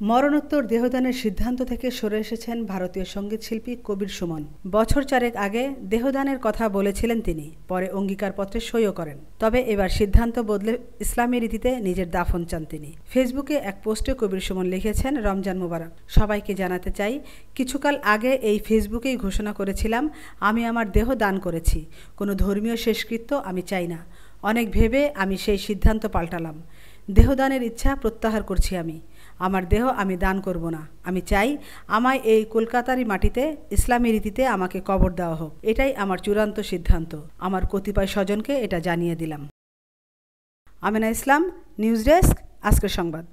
মরণোত্তর দেহদানের সিদ্ধান্ত থেকে সরে এসেছেন ভারতীয় সঙ্গীতশিল্পী কবির সুমন। বছর চারেক আগে দেহদানের কথা বলেছিলেন তিনি, পরে অঙ্গীকারপত্রে সইও করেন। তবে এবার সিদ্ধান্ত বদলে ইসলামী রীতিতে নিজের দাফন চান তিনি। ফেসবুকে এক পোস্টে কবির সুমন লিখেছেন, রমজান মোবারক। সবাইকে জানাতে চাই, কিছুকাল আগে এই ফেসবুকেই ঘোষণা করেছিলাম আমি আমার দেহ দান করেছি। কোনো ধর্মীয় শেষকৃত্য আমি চাই না। অনেক ভেবে আমি সেই সিদ্ধান্ত পাল্টালাম। দেহদানের ইচ্ছা প্রত্যাহার করছি আমি। আমার দেহ আমি দান করব না। আমি চাই আমায় এই কলকাতারই মাটিতে ইসলামী রীতিতে আমাকে কবর দেওয়া হোক। এটাই আমার চূড়ান্ত সিদ্ধান্ত। আমার কতিপয় স্বজনকে এটা জানিয়ে দিলাম। আমেনা ইসলাম, নিউজ ডেস্ক, আজকের সংবাদ।